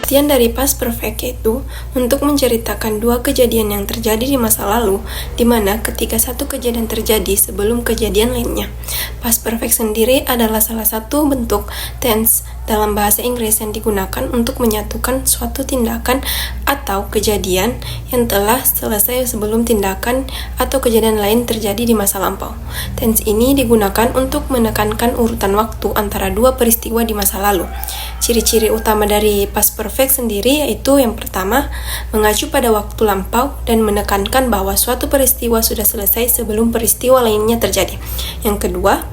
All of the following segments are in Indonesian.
Artian dari past perfect yaitu untuk menceritakan dua kejadian yang terjadi di masa lalu, di mana ketika satu kejadian terjadi sebelum kejadian lainnya. Past perfect sendiri adalah salah satu bentuk tense dalam bahasa Inggris yang digunakan untuk menyatukan suatu tindakan atau kejadian yang telah selesai sebelum tindakan atau kejadian lain terjadi di masa lampau. Tense ini digunakan untuk menekankan urutan waktu antara dua peristiwa di masa lalu. Ciri-ciri utama dari past perfect sendiri yaitu yang pertama, mengacu pada waktu lampau dan menekankan bahwa suatu peristiwa sudah selesai sebelum peristiwa lainnya terjadi. Yang kedua,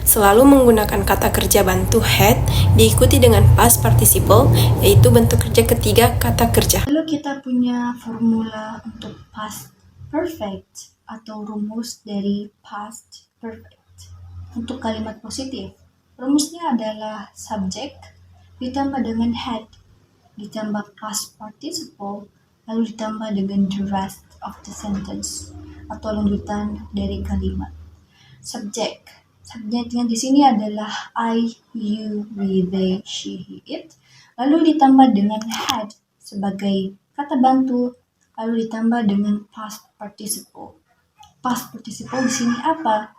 selalu menggunakan kata kerja bantu had diikuti dengan past participle yaitu bentuk kerja ketiga kata kerja. Lalu kita punya formula untuk past perfect atau rumus dari past perfect. Untuk kalimat positif, rumusnya adalah subject ditambah dengan had, ditambah past participle, lalu ditambah dengan the rest of the sentence atau lanjutan dari kalimat. Subjeknya di sini adalah I, you, we, they, she, he, it, lalu ditambah dengan had sebagai kata bantu, lalu ditambah dengan past participle. Past participle di sini apa?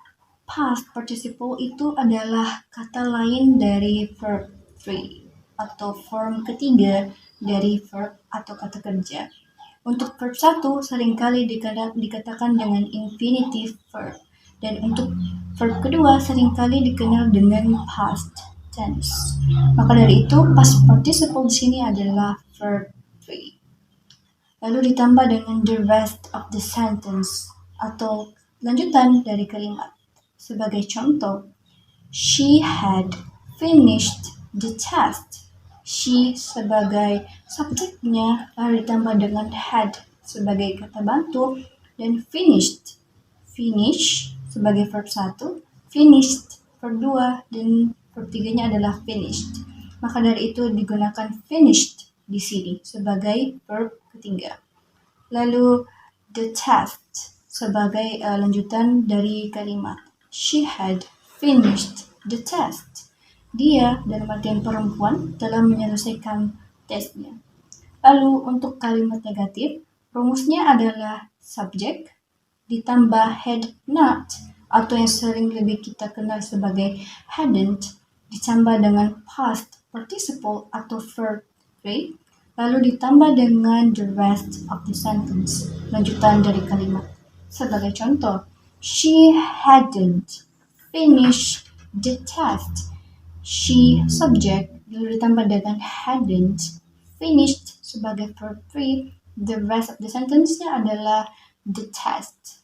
Past participle itu adalah kata lain dari verb 3 atau form ketiga dari verb atau kata kerja. Untuk verb 1 seringkali dikatakan dengan infinitive verb, dan untuk verb kedua seringkali dikenal dengan past tense. Maka dari itu past participle di sini adalah verb 3. Lalu ditambah dengan the rest of the sentence atau lanjutan dari kalimat. Sebagai contoh, she had finished the test. She sebagai subjeknya, lalu ditambah dengan had sebagai kata bantu, dan finished. Finish sebagai verb 1, finished verb 2, dan verb 3-nya adalah finished. Maka dari itu digunakan finished di sini sebagai verb ketiga. Lalu the test sebagai lanjutan dari kalimat. She had finished the test. Dia, dalam artian perempuan, telah menyelesaikan tesnya. Lalu untuk kalimat negatif, rumusnya adalah subject ditambah had not atau yang sering lebih kita kenal sebagai hadn't, ditambah dengan past participle atau verb 3, lalu ditambah dengan the rest of the sentence, lanjutan dari kalimat. Sebagai contoh, she hadn't finished the test. She subject lalu ditambah dengan hadn't finished sebagai verb 3. The rest of the sentence-nya adalah the test.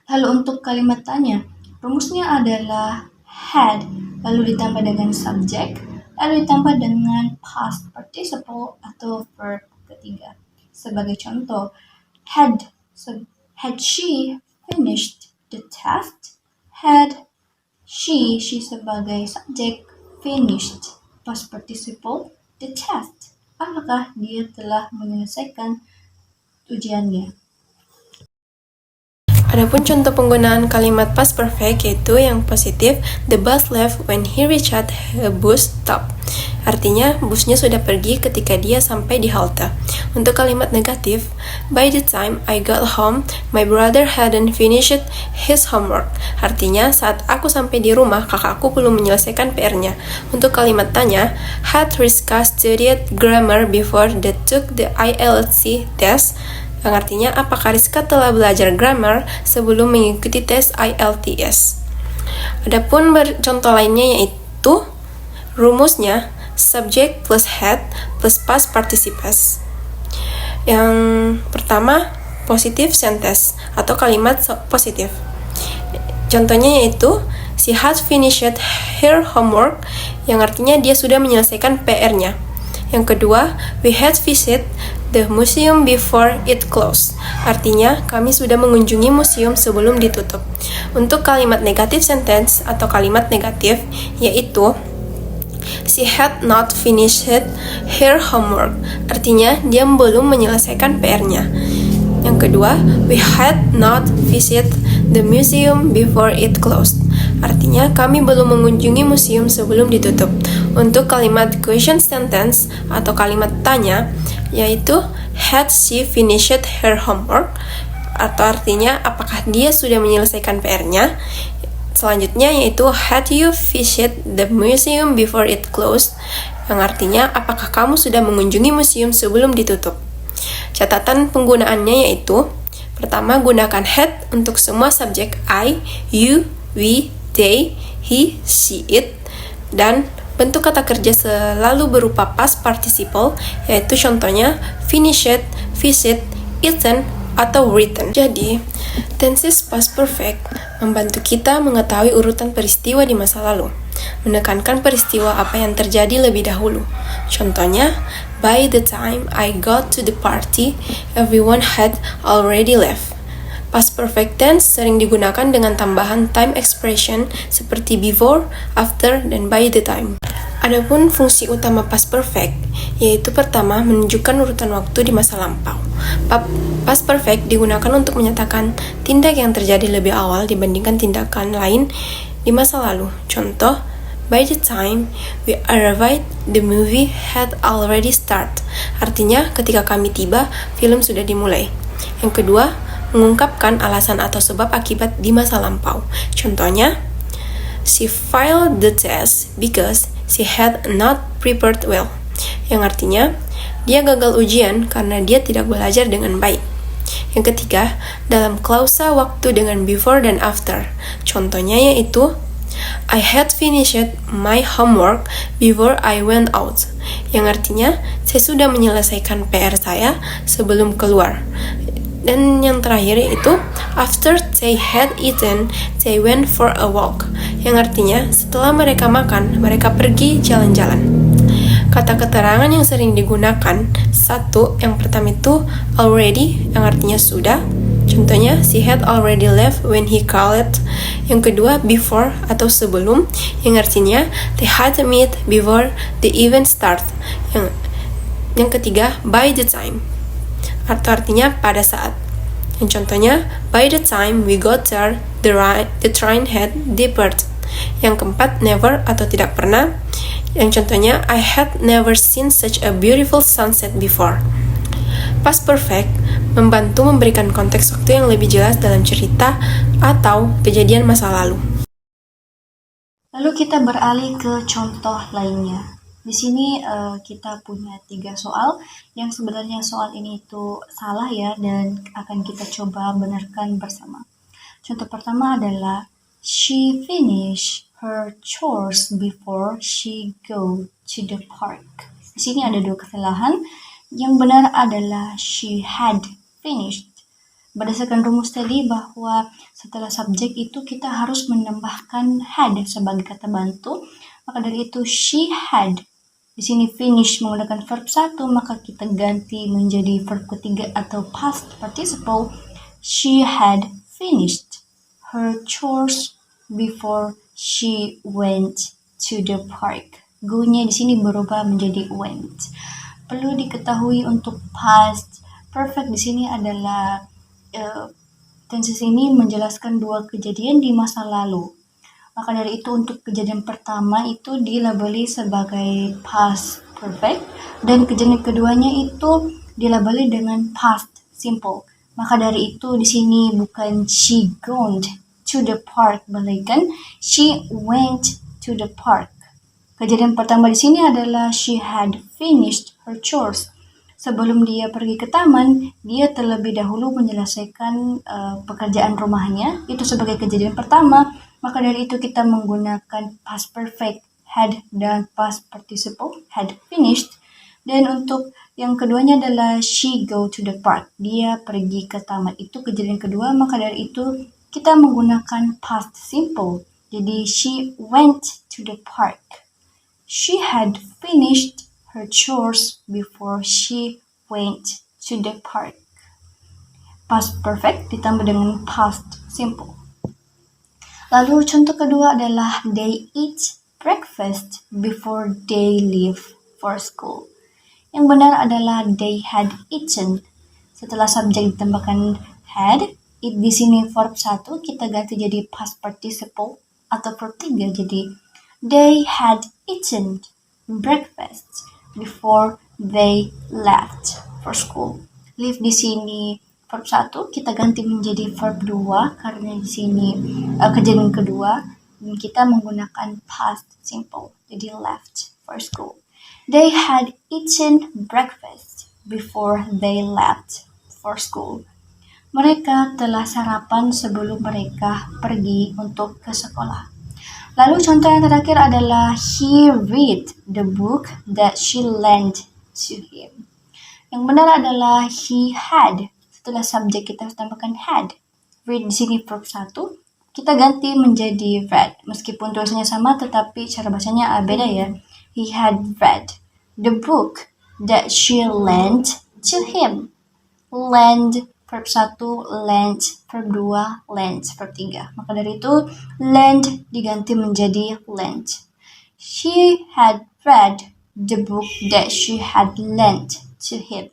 Lalu untuk kalimat tanya, rumusnya adalah had lalu ditambah dengan subject lalu ditambah dengan past participle atau verb ketiga. Sebagai contoh, had she finished the test? Had she sebagai subjek finished past participle the test. Apakah dia telah menyelesaikan ujiannya? Adapun contoh penggunaan kalimat past perfect yaitu yang positif, the bus left when he reached a bus stop. Artinya, busnya sudah pergi ketika dia sampai di halte. Untuk kalimat negatif, by the time I got home, my brother hadn't finished his homework. Artinya, saat aku sampai di rumah, kakakku belum menyelesaikan PR-nya. Untuk kalimat tanya, had Rizka studied grammar before they took the IELTS test? Yang artinya, apakah Rizka telah belajar grammar sebelum mengikuti tes IELTS? Adapun contoh lainnya yaitu rumusnya subject plus had plus past participles. Yang pertama, positive sentence atau kalimat positif. Contohnya yaitu she had finished her homework, yang artinya dia sudah menyelesaikan PR-nya. Yang kedua, we had visited the museum before it closed. Artinya, kami sudah mengunjungi museum sebelum ditutup. Untuk kalimat negatif sentence atau kalimat negatif, yaitu she had not finished her homework. Artinya, dia belum menyelesaikan PR-nya. Yang kedua, we had not visited the museum before it closed. Artinya, kami belum mengunjungi museum sebelum ditutup. Untuk kalimat question sentence atau kalimat tanya, yaitu had she finished her homework, atau artinya apakah dia sudah menyelesaikan PR-nya. Selanjutnya yaitu had you visited the museum before it closed, yang artinya apakah kamu sudah mengunjungi museum sebelum ditutup. Catatan penggunaannya yaitu pertama, gunakan had untuk semua subjek I, you, we, they, he, she, it, dan bentuk kata kerja selalu berupa past participle, yaitu contohnya finished, visit, eaten, atau written. Jadi, tenses past perfect membantu kita mengetahui urutan peristiwa di masa lalu, menekankan peristiwa apa yang terjadi lebih dahulu. Contohnya, by the time I got to the party, everyone had already left. Past perfect tense sering digunakan dengan tambahan time expression seperti before, after, dan by the time. Adapun fungsi utama past perfect, yaitu pertama, menunjukkan urutan waktu di masa lampau. Past perfect digunakan untuk menyatakan tindak yang terjadi lebih awal dibandingkan tindakan lain di masa lalu. Contoh, by the time we arrived, the movie had already started. Artinya, ketika kami tiba, film sudah dimulai. Yang kedua, mengungkapkan alasan atau sebab akibat di masa lampau. Contohnya, she failed the test because she had not prepared well. Yang artinya, dia gagal ujian karena dia tidak belajar dengan baik. Yang ketiga, dalam klausa waktu dengan before dan after. Contohnya yaitu, I had finished my homework before I went out. Yang artinya, saya sudah menyelesaikan PR saya sebelum keluar. Dan yang terakhir yaitu, after they had eaten, they went for a walk. Yang artinya, setelah mereka makan, mereka pergi jalan-jalan. Kata keterangan yang sering digunakan, satu, yang pertama itu already, yang artinya sudah. Contohnya, she had already left when he called. Yang kedua, before atau sebelum, yang artinya they had met before the event start. Yang ketiga, by the time, atau artinya pada saat. Yang contohnya, by the time we got there, the train had departed. Yang keempat, never atau tidak pernah. Yang contohnya, I had never seen such a beautiful sunset before. Past perfect membantu memberikan konteks waktu yang lebih jelas dalam cerita atau kejadian masa lalu. Lalu kita beralih ke contoh lainnya. Di sini kita punya 3 soal yang sebenarnya soal ini itu salah ya, dan akan kita coba benarkan bersama. Contoh pertama adalah she finished her chores before she go to the park. Di sini ada 2 kesalahan. Yang benar adalah she had finished. Berdasarkan rumus tadi bahwa setelah subjek itu kita harus menambahkan had sebagai kata bantu. Maka dari itu she had. Di sini finish menggunakan verb 1, maka kita ganti menjadi verb ketiga atau past participle. She had finished her chores before she went to the park. Go-nya di sini berubah menjadi went. Perlu diketahui untuk past perfect di sini adalah tenses ini menjelaskan 2 kejadian di masa lalu. Maka dari itu untuk kejadian pertama itu dilabeli sebagai past perfect, dan kejadian keduanya itu dilabeli dengan past simple. Maka dari itu di sini bukan she gone to the park, melainkan she went to the park. Kejadian pertama di sini adalah she had finished her chores. Sebelum dia pergi ke taman, dia terlebih dahulu menyelesaikan pekerjaan rumahnya. Itu sebagai kejadian pertama. Maka dari itu kita menggunakan past perfect had dan past participle had finished. Dan untuk yang keduanya adalah she go to the park. Dia pergi ke taman. Itu kejadian kedua. Maka dari itu kita menggunakan past simple. Jadi she went to the park. She had finished her chores before she went to the park. Past perfect ditambah dengan past simple. Lalu contoh kedua adalah they eat breakfast before they leave for school. Yang benar adalah they had eaten. Setelah subjek ditambahkan had, it di sini verb 1 kita ganti jadi past participle atau verb 3, jadi they had eaten breakfast before they left for school. Leave di sini verb 1 kita ganti menjadi verb 2 karena di sini kejadian kedua dan kita menggunakan past simple. Jadi left for school. They had eaten breakfast before they left for school. Mereka telah sarapan sebelum mereka pergi untuk ke sekolah. Lalu contoh yang terakhir adalah he read the book that she lent to him. Yang benar adalah he had. Setelah subjek kita harus tambahkan had. Read di sini verb 1. Kita ganti menjadi read. Meskipun tulisannya sama tetapi cara bacanya beda ya. He had read the book that she lent to him. Lend verb 1, lent verb 2, lent verb 3. Maka dari itu lend diganti menjadi lent. She had read the book that she had lent to him.